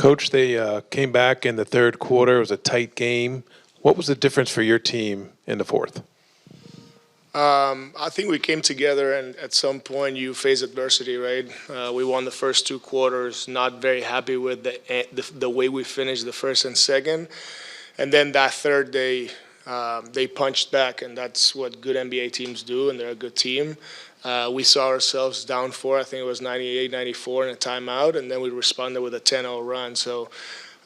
Coach, they came back in the third quarter. It was a tight game. What was the difference for your team in the fourth? I think we came together, and at some point you face adversity, right? We won the first two quarters, not very happy with the way we finished the first and second. And then that third day, they punched back, and that's what good NBA teams do, and they're a good team. We saw ourselves down 4, I think it was 98-94 in a timeout, and then we responded with a 10-0 run. So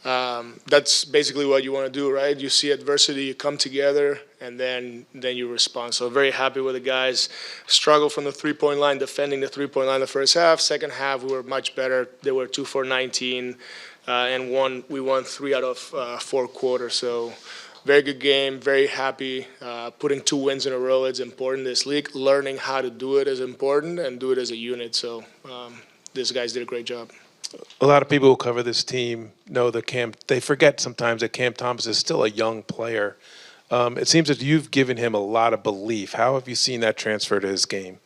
that's basically what you want to do, right? You see adversity, you come together, and then you respond. So very happy with the guys. Struggle from the three-point line, defending the three-point line the first half. Second half, we were much better. They were 2 for 19, and we won 3 out of 4 quarters. So very good game, very happy. Putting 2 wins in a row is important in this league. Learning how to do it is important and do it as a unit. So these guys did a great job. A lot of people who cover this team know that they forget sometimes that Cam Thomas is still a young player. It seems that you've given him a lot of belief. How have you seen that transfer to his game?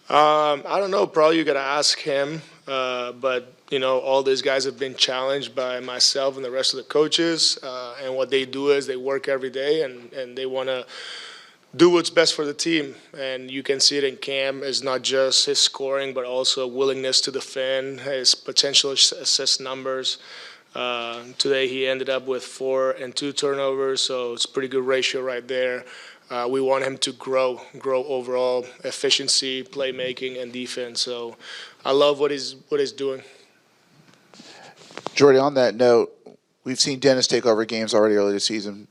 I don't know. Probably you got to ask him. But, you know, all these guys have been challenged by myself and the rest of the coaches. And what they do is they work every day, and they want to do what's best for the team. And you can see it in Cam. It's not just his scoring, but also willingness to defend, his potential assist numbers. Today he ended up with 4 and 2 turnovers, so it's a pretty good ratio right there. We want him to grow overall efficiency, playmaking, and defense. So I love what he's doing. Jordi, on that note, we've seen Dennis take over games already early this season.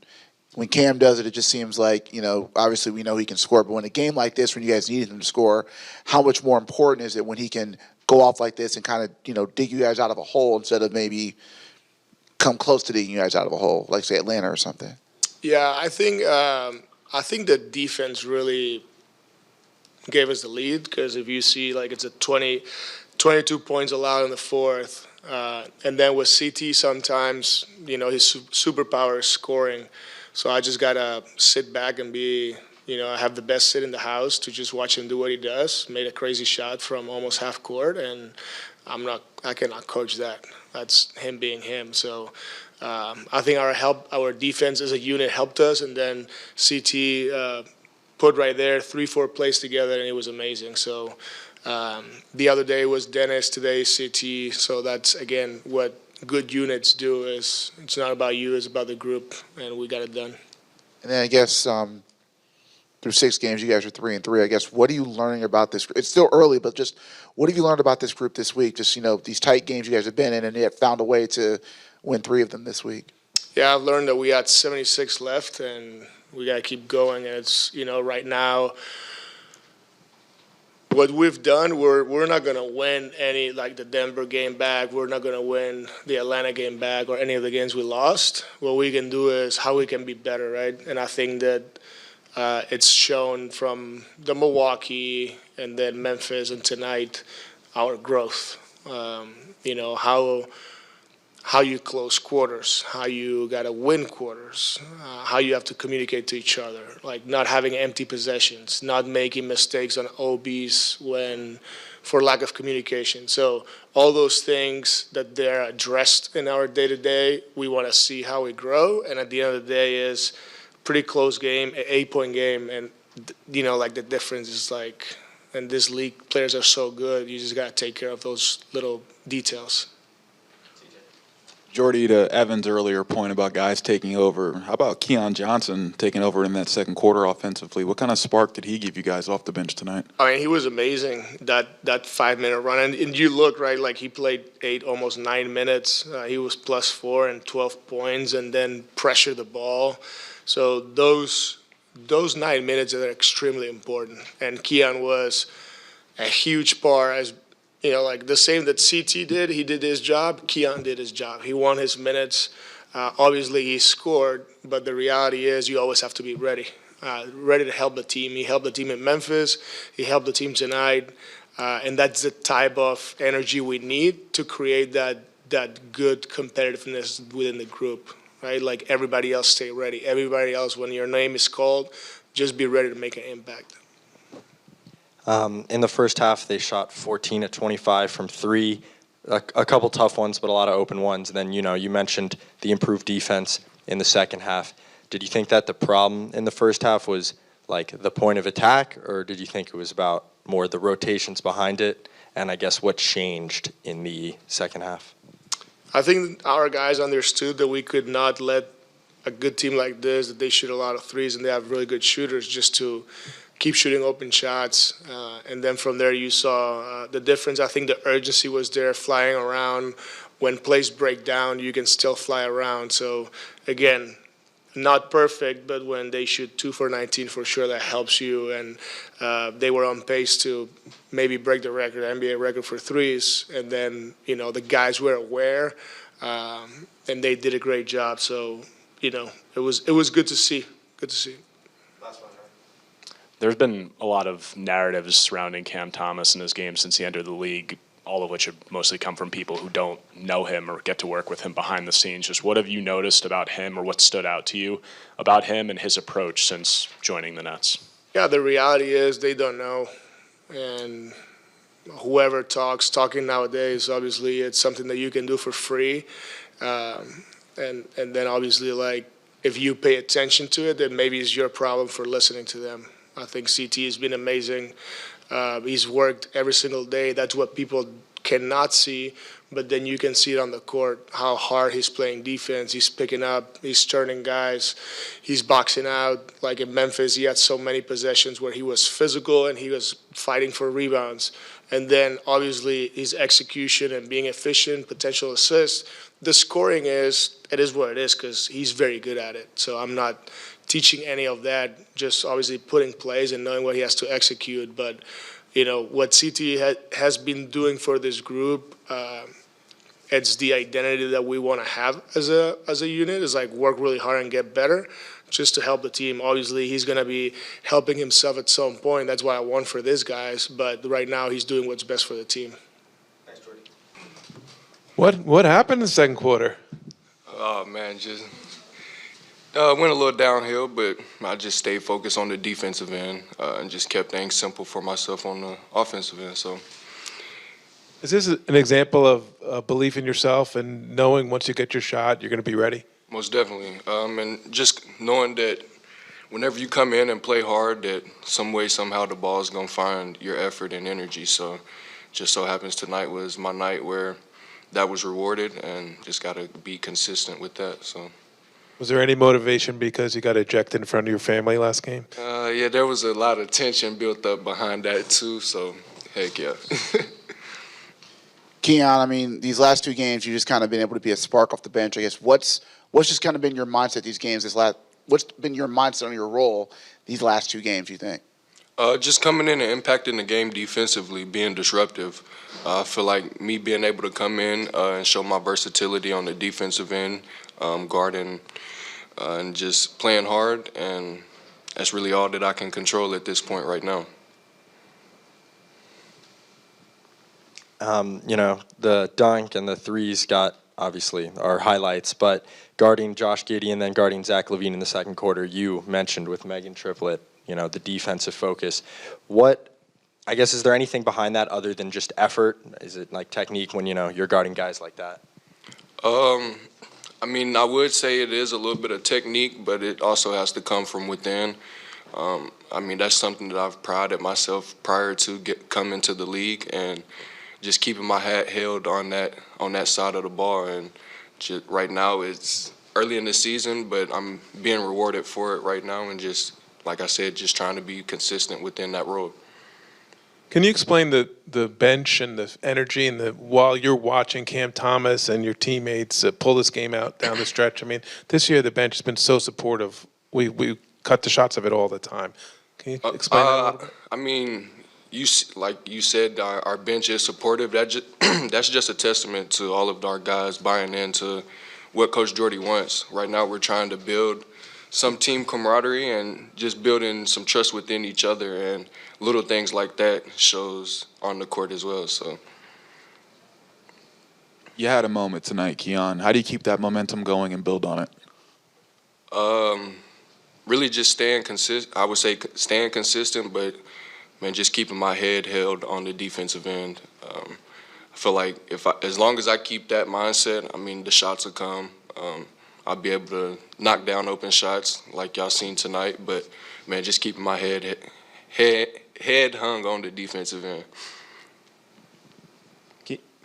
When Cam does it, it just seems like, you know, obviously we know he can score, but when a game like this, when you guys needed him to score, how much more important is it when he can go off like this and kind of, you know, dig you guys out of a hole instead of maybe come close to digging you guys out of a hole, like, say, Atlanta or something? Yeah, I think the defense really gave us the lead, because if you see, like, it's a 22 points allowed in the fourth. And then with CT sometimes, you know, his superpower is scoring. So I just got to sit back and have the best sit in the house to just watch him do what he does. Made a crazy shot from almost half court, and I cannot coach that. That's him being him. So I think our defense as a unit helped us, and then CT put right there 3-4 plays together, and it was amazing. So the other day was Dennis, today CT. So that's, again, what good units do. Is it's not about you, it's about the group, and we got it done. And then I guess through 6 games, you guys are 3-3. I guess, what are you learning about this? It's still early, but just what have you learned about this group this week? Just, you know, these tight games you guys have been in, and yet found a way to win 3 of them this week. Yeah, I've learned that we had 76 left, and we got to keep going. And it's, you know, right now, what we've done, we're not going to win any, like the Denver game back. We're not going to win the Atlanta game back or any of the games we lost. What we can do is how we can be better, right? And I think that it's shown from the Milwaukee and then Memphis and tonight, our growth. You know, how you close quarters, how you got to win quarters, how you have to communicate to each other, like not having empty possessions, not making mistakes on OBs for lack of communication. So all those things that they're addressed in our day-to-day, we want to see how we grow. And at the end of the day is pretty close game, an 8-point game. And, you know, like the difference is like, in this league, players are so good, you just got to take care of those little details. Jordi, to Evan's earlier point about guys taking over, how about Keon Johnson taking over in that second quarter offensively? What kind of spark did he give you guys off the bench tonight? I mean, he was amazing, that 5-minute run. And you look, right, like he played 8, almost 9 minutes. He was +4 and 12 points and then pressured the ball. So those 9 minutes are extremely important. And Keon was a huge part, as you know, like the same that CT did, he did his job, Keon did his job. He won his minutes. Obviously, he scored, but the reality is you always have to be ready to help the team. He helped the team in Memphis. He helped the team tonight. And that's the type of energy we need to create that good competitiveness within the group, right? Like everybody else stay ready. Everybody else, when your name is called, just be ready to make an impact. In the first half, they shot 14 of 25 from 3. a couple tough ones, but a lot of open ones. And then, you mentioned the improved defense in the second half. Did you think that the problem in the first half was like the point of attack, or did you think it was about more the rotations behind it? And I guess what changed in the second half? I think our guys understood that we could not let a good team like this, that they shoot a lot of threes and they have really good shooters, just to keep shooting open shots. And then from there you saw the difference. I think the urgency was there, flying around. When plays break down, you can still fly around. So, again, not perfect, but when they shoot 2 for 19, for sure that helps you. And they were on pace to maybe break the record, NBA record for threes. And then, the guys were aware, and they did a great job. So, it was good to see. Good to see. There's been a lot of narratives surrounding Cam Thomas and his game since he entered the league, all of which have mostly come from people who don't know him or get to work with him behind the scenes. Just what have you noticed about him, or what stood out to you about him and his approach since joining the Nets? Yeah, the reality is they don't know. And whoever talking nowadays, obviously it's something that you can do for free. And then obviously, like, if you pay attention to it, then maybe it's your problem for listening to them. I think CT has been amazing. He's worked every single day. That's what people cannot see, but then you can see it on the court, how hard he's playing defense. He's picking up, he's turning guys, he's boxing out. Like in Memphis, he had so many possessions where he was physical and he was fighting for rebounds. And then obviously his execution and being efficient, potential assists. The scoring it is what it is, because he's very good at it. So I'm not teaching any of that, just obviously putting plays and knowing what he has to execute. But, what CT has been doing for this group, it's the identity that we want to have as a unit, is like work really hard and get better just to help the team. Obviously, he's going to be helping himself at some point. That's what I want for these guys. But right now, he's doing what's best for the team. Thanks, Jordi. What happened in the second quarter? Oh, man, just went a little downhill, but I just stayed focused on the defensive end and just kept things simple for myself on the offensive end. So, Is this an example of belief in yourself and knowing once you get your shot, you're going to be ready? most definitely. And just knowing that whenever you come in and play hard, that some way, somehow the ball is going to find your effort and energy. So just so happens tonight was my night where that was rewarded, and just got to be consistent with that. So. Was there any motivation because you got ejected in front of your family last game? Yeah, there was a lot of tension built up behind that too. So, heck yeah. Keon, I mean, these last two games, you just kind of been able to be a spark off the bench. I guess what's just kind of been your mindset these games? What's been your mindset on your role these last two games? You think? Just coming in and impacting the game defensively, being disruptive. I feel like me being able to come in and show my versatility on the defensive end, guarding, and just playing hard, and that's really all that I can control at this point right now. The dunk and the threes obviously are highlights, but guarding Josh Giddey and then guarding Zach LaVine in the second quarter, you mentioned with Megan Triplett, the defensive focus. I guess, is there anything behind that other than just effort? Is it like technique when, you're guarding guys like that? I mean, I would say it is a little bit of technique, but it also has to come from within. I mean, that's something that I've prided myself prior to coming to the league, and just keeping my hat held on that side of the ball. And just, right now it's early in the season, but I'm being rewarded for it right now, and just, like I said, just trying to be consistent within that role. Can you explain the bench and the energy and while you're watching Cam Thomas and your teammates pull this game out down the stretch? I mean, this year the bench has been so supportive. We cut the shots of it all the time. Can you explain that a little bit? I mean, like you said, our bench is supportive. That's just a testament to all of our guys buying into what Coach Jordi wants. Right now we're trying to build some team camaraderie and just building some trust within each other, and little things like that shows on the court as well. So You had a moment tonight, Keon. How do you keep that momentum going and build on it? really just staying consistent. I would say staying consistent, but man, just keeping my head held on the defensive end. I feel like as long as I keep that mindset, I mean, the shots will come. I'll be able to knock down open shots like y'all seen tonight. But man, just keeping my head hung on the defensive end.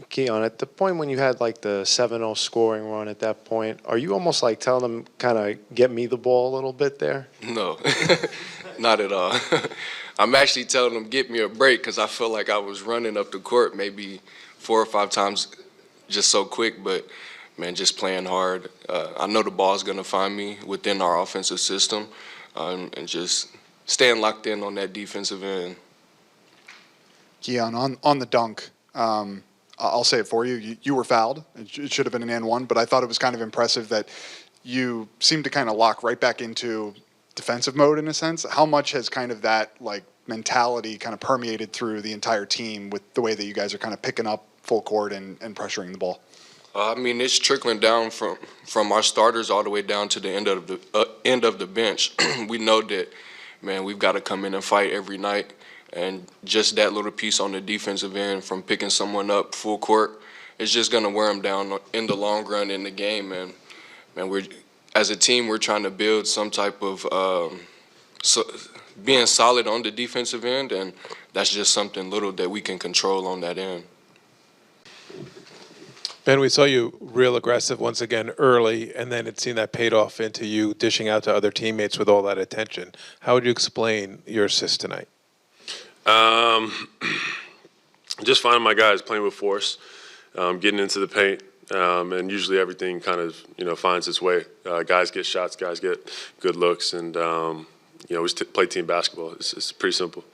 Keon, at the point when you had like the 7-0 scoring run at that point, are you almost like telling them kind of get me the ball a little bit there? No, not at all. I'm actually telling them get me a break because I feel like I was running up the court maybe 4 or 5 times just so quick. But, man, just playing hard. I know the ball's going to find me within our offensive system and just staying locked in on that defensive end. Keon, on the dunk, I'll say it for you. You were fouled. It should have been an and one, but I thought it was kind of impressive that you seemed to kind of lock right back into defensive mode in a sense. How much has kind of that like mentality kind of permeated through the entire team with the way that you guys are kind of picking up full court and pressuring the ball? I mean, it's trickling down from our starters all the way down to the end of the bench. We know that, man, we've got to come in and fight every night. And just that little piece on the defensive end from picking someone up full court, it's just going to wear them down in the long run in the game. And, man, as a team, we're trying to build some type of being solid on the defensive end, and that's just something little that we can control on that end. Ben, we saw you real aggressive once again early, and then it seemed that paid off into you dishing out to other teammates with all that attention. How would you explain your assist tonight? Just finding my guys, playing with force, getting into the paint, and usually everything kind of finds its way. Guys get shots, guys get good looks, and we play team basketball. It's pretty simple.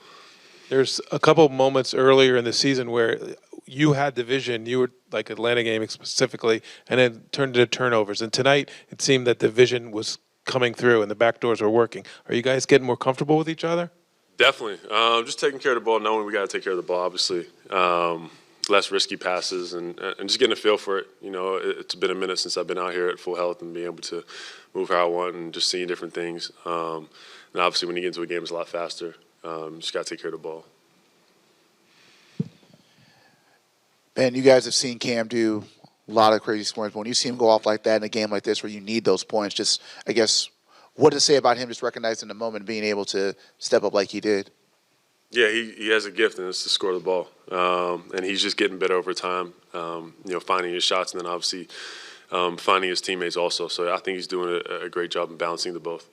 There's a couple moments earlier in the season where you had the vision, you were like Atlanta game specifically, and then turned into turnovers. And tonight it seemed that the vision was coming through and the back doors were working. Are you guys getting more comfortable with each other? Definitely. Just taking care of the ball, knowing we got to take care of the ball, obviously. Less risky passes and just getting a feel for it. It's been a minute since I've been out here at full health and being able to move how I want and just seeing different things. And obviously when you get into a game, it's a lot faster. Just got to take care of the ball. Ben, you guys have seen Cam do a lot of crazy scoring, but when you see him go off like that in a game like this where you need those points, just, I guess, what to say about him just recognizing the moment and being able to step up like he did? Yeah, he has a gift, and it's to score the ball. And he's just getting better over time, finding his shots and then obviously finding his teammates also. So I think he's doing a great job in balancing the both.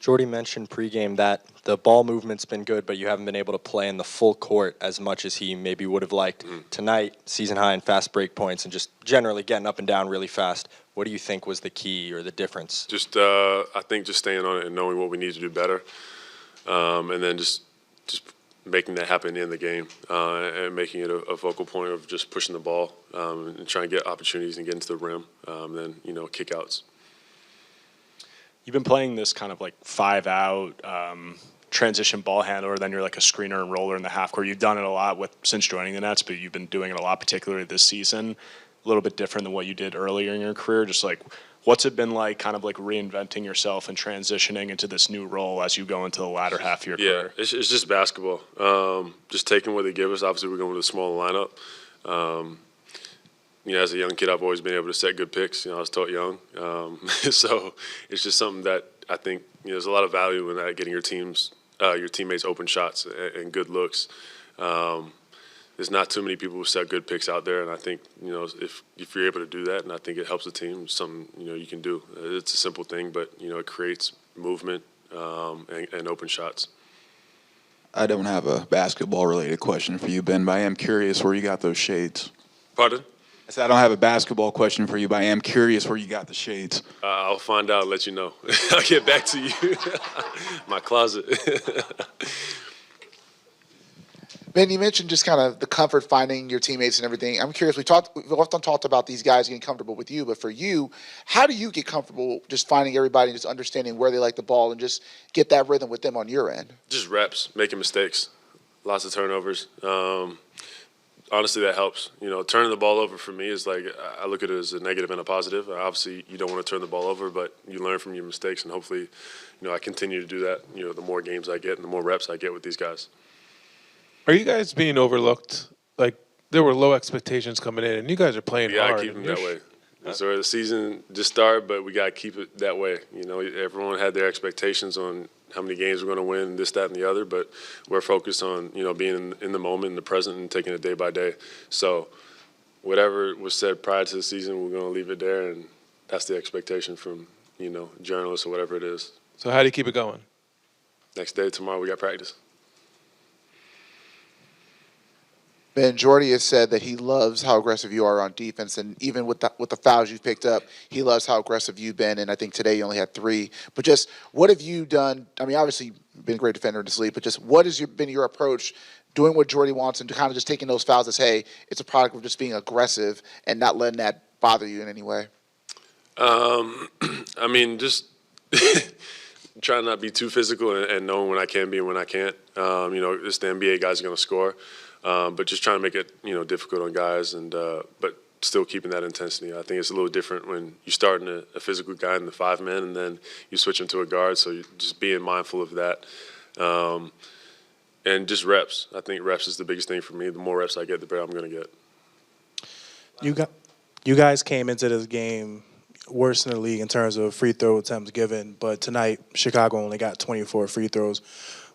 Jordi mentioned pregame that the ball movement's been good, but you haven't been able to play in the full court as much as he maybe would have liked. Tonight, season high in fast break points and just generally getting up and down really fast. What do you think was the key or the difference? Just I think just staying on it and knowing what we need to do better, and then just making that happen in the game and making it a focal point of just pushing the ball and trying to get opportunities and get into the rim, then kickouts. You've been playing this kind of like 5-out transition ball handler, then you're like a screener and roller in the half court. You've done it a lot since joining the Nets, but you've been doing it a lot, particularly this season. A little bit different than what you did earlier in your career. Just like, what's it been like kind of like reinventing yourself and transitioning into this new role as you go into the latter half of your career? Yeah, it's just basketball. Just taking what they give us. Obviously, we're going with a smaller lineup. As a young kid, I've always been able to set good picks. I was taught young. So it's just something that I think there's a lot of value in that, getting your teammates open shots and good looks. There's not too many people who set good picks out there, and I think if you're able to do that, and I think it helps the team, it's something you can do. It's a simple thing, but it creates movement and open shots. I don't have a basketball-related question for you, Ben, but I am curious where you got those shades. Pardon? I said I don't have a basketball question for you, but I am curious where you got the shades. I'll find out and let you know. I'll get back to you. My closet. Ben, you mentioned just kind of the comfort finding your teammates and everything. I'm curious, we've often talked about these guys getting comfortable with you, but for you, how do you get comfortable just finding everybody and just understanding where they like the ball and just get that rhythm with them on your end? Just reps, making mistakes, lots of turnovers. Honestly, that helps. Turning the ball over for me is like, I look at it as a negative and a positive. Obviously, you don't want to turn the ball over, but you learn from your mistakes, and hopefully, I continue to do that. The more games I get and the more reps I get with these guys. Are you guys being overlooked? Like, there were low expectations coming in, and you guys are playing We gotta hard. keep them and that you're way. So the season just started, but we gotta keep it that way. You know, everyone had their expectations on how many games we're gonna win, this, that, and the other. But we're focused on being in the moment, in the present, and taking it day by day. So whatever was said prior to the season, we're gonna leave it there, and that's the expectation from journalists or whatever it is. So how do you keep it going? Next day, tomorrow, we got practice. Ben, Jordi has said that he loves how aggressive you are on defense, and even with the fouls you've picked up, he loves how aggressive you've been. And I think today you only had 3. But just what have you done? I mean, obviously you've been a great defender in this league, but just what has been your approach doing what Jordi wants and to kind of just taking those fouls as, hey, it's a product of just being aggressive and not letting that bother you in any way? I mean, just trying not to be too physical and knowing when I can be and when I can't. It's the NBA, guys are going to score. But just trying to make it, difficult on guys, and but still keeping that intensity. I think it's a little different when you're starting a physical guy in the 5-man, and then you switch him to a guard. So you're just being mindful of that, and just reps. I think reps is the biggest thing for me. The more reps I get, the better I'm going to get. You guys came into this game worse in the league in terms of free throw attempts given, but tonight Chicago only got 24 free throws.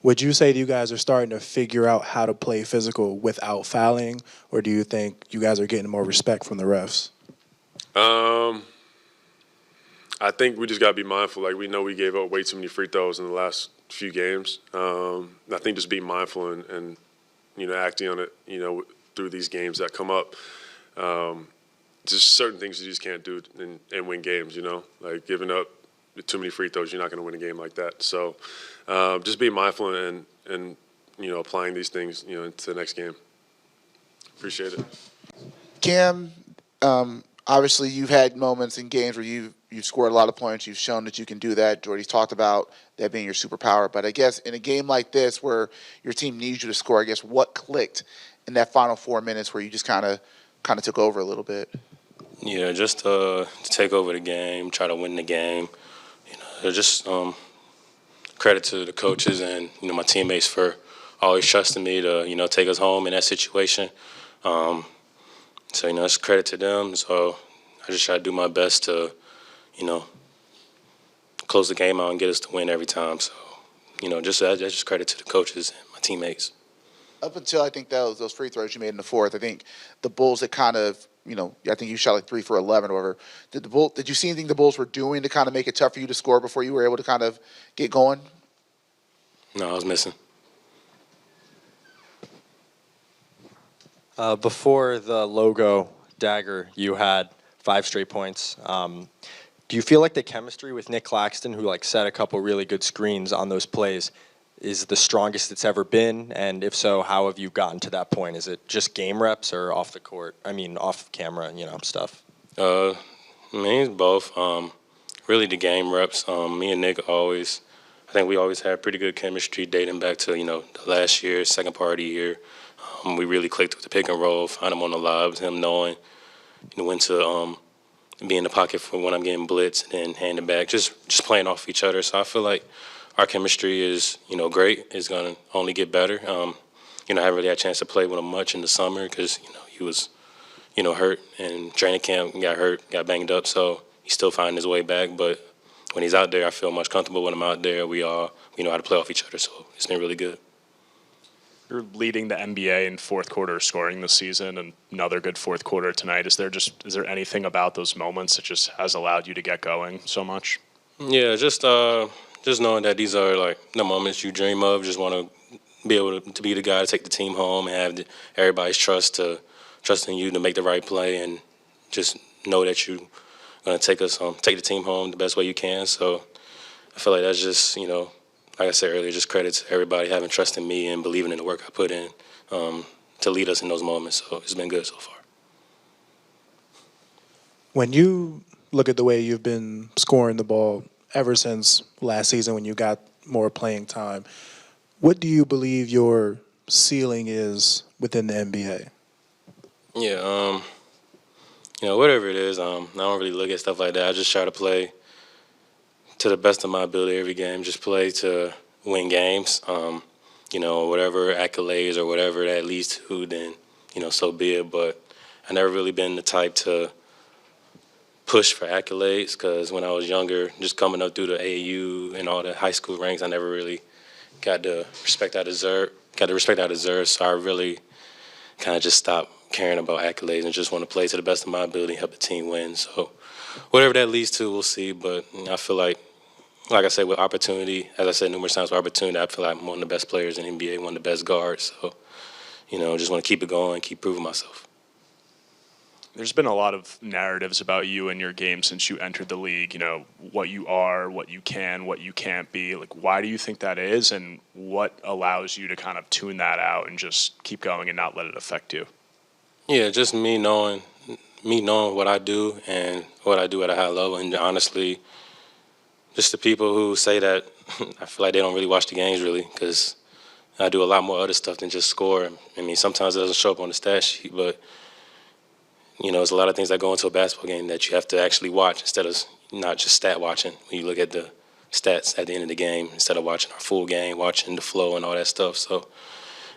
Would you say that you guys are starting to figure out how to play physical without fouling, or do you think you guys are getting more respect from the refs? I think we just got to be mindful. Like, we know we gave up way too many free throws in the last few games. I think just being mindful and acting on it, through these games that come up. Just certain things you just can't do and win games, like giving up too many free throws, you're not going to win a game like that. So just being mindful and applying these things, into the next game. Appreciate it. Cam, obviously you've had moments in games where you've scored a lot of points. You've shown that you can do that. Jordy's talked about that being your superpower. But I guess in a game like this where your team needs you to score, I guess what clicked in that final 4 minutes where you just kind of took over a little bit? Yeah, just to take over the game, try to win the game. Just credit to the coaches and my teammates for always trusting me to take us home in that situation. So it's credit to them. So I just try to do my best to close the game out and get us to win every time. So just credit to the coaches and my teammates. Up until I think those free throws you made in the fourth, I think the Bulls had kind of, I think you shot like 3 for 11 or whatever. Did you see anything the Bulls were doing to kind of make it tough for you to score before you were able to kind of get going? No, I was missing. Before the logo dagger, you had 5 straight points. Do you feel like the chemistry with Nick Claxton, who set a couple really good screens on those plays, is the strongest it's ever been? And if so, how have you gotten to that point? Is it just game reps or off the court? I mean, off camera, stuff. I mean, it's both. Really, the game reps. Me and Nick I think we always had pretty good chemistry dating back to the last year, second part of the year. We really clicked with the pick and roll, find him on the lobs, him knowing when to be in the pocket for when I'm getting blitzed and then hand it back, just playing off each other. So I feel like our chemistry is, great. It's going to only get better. I haven't really had a chance to play with him much in the summer because, he was, hurt, and training camp got hurt, got banged up. So he's still finding his way back. But when he's out there, I feel much comfortable when I'm out there. We know how to play off each other. So it's been really good. You're leading the NBA in fourth quarter scoring this season, and another good fourth quarter tonight. Is there anything about those moments that just has allowed you to get going so much? Yeah, just knowing that these are the moments you dream of. Just want to be able to be the guy to take the team home and have everybody's trusting you to make the right play, and just know that you're going to take the team home the best way you can. So I feel like that's just like I said earlier, just credit to everybody having trust in me and believing in the work I put in to lead us in those moments. So it's been good so far. When you look at the way you've been scoring the ball ever since last season when you got more playing time, what do you believe your ceiling is within the NBA? Yeah, whatever it is, I don't really look at stuff like that. I just try to play to the best of my ability every game, just play to win games. Whatever accolades or whatever that leads to, then so be it. But I never really been the type to push for accolades because when I was younger, just coming up through the AAU and all the high school ranks, I never really got the respect I deserved. So I really kind of just stopped caring about accolades and just want to play to the best of my ability and help the team win. So whatever that leads to, we'll see. But I feel like I said, with opportunity, as I said numerous times, with opportunity, I feel like I'm one of the best players in the NBA, one of the best guards. So, just want to keep it going, keep proving myself. There's been a lot of narratives about you and your game since you entered the league, what you are, what you can, what you can't be. Like, why do you think that is, and what allows you to kind of tune that out and just keep going and not let it affect you? Yeah, just me knowing what I do and what I do at a high level. And honestly, just the people who say that, I feel like they don't really watch the games really, because I do a lot more other stuff than just score. I mean, sometimes it doesn't show up on the stat sheet, but there's a lot of things that go into a basketball game that you have to actually watch instead of not just stat watching. When you look at the stats at the end of the game, instead of watching our full game, watching the flow and all that stuff. So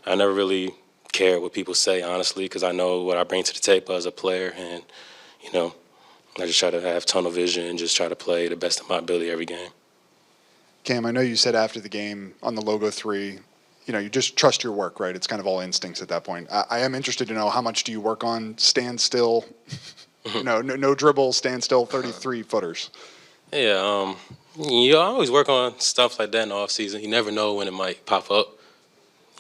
I never really cared what people say, honestly, because I know what I bring to the table as a player. And, I just try to have tunnel vision and just try to play the best of my ability every game. Cam, I know you said after the game on the logo 3, you just trust your work, right? It's kind of all instincts at that point. I am interested to know, how much do you work on stand still, no dribble, stand still 33-footers? Yeah, you always work on stuff like that in the off season. You never know when it might pop up.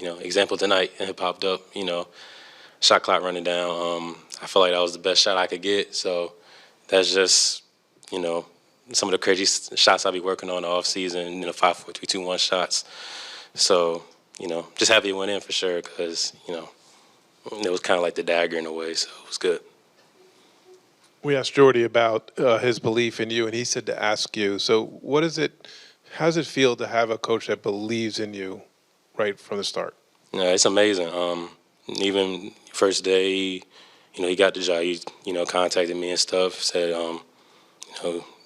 Example tonight, it popped up, shot clock running down. I feel like that was the best shot I could get. So that's just, some of the crazy shots I'll be working on in the off season, 5, 4, 3, 2, 1 shots. So, just happy it went in for sure because, it was kind of like the dagger in a way, so it was good. We asked Jordi about his belief in you, and he said to ask you. So, how does it feel to have a coach that believes in you right from the start? Yeah, it's amazing. Even first day, he got the job. He, contacted me and stuff. Said,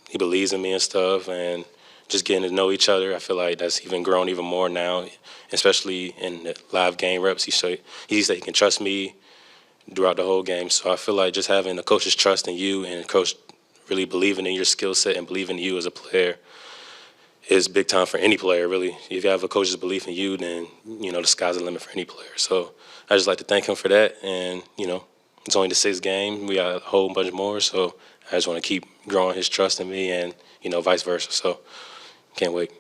he believes in me and stuff, and just getting to know each other. I feel like that's even grown even more now, especially in the live game reps. He said he can trust me throughout the whole game. So I feel like just having a coach's trust in you and a coach really believing in your skill set and believing in you as a player is big time for any player, really. If you have a coach's belief in you, then, the sky's the limit for any player. So I just like to thank him for that. And, it's only the 6th game. We got a whole bunch more. So I just want to keep growing his trust in me and, vice versa. So can't wait.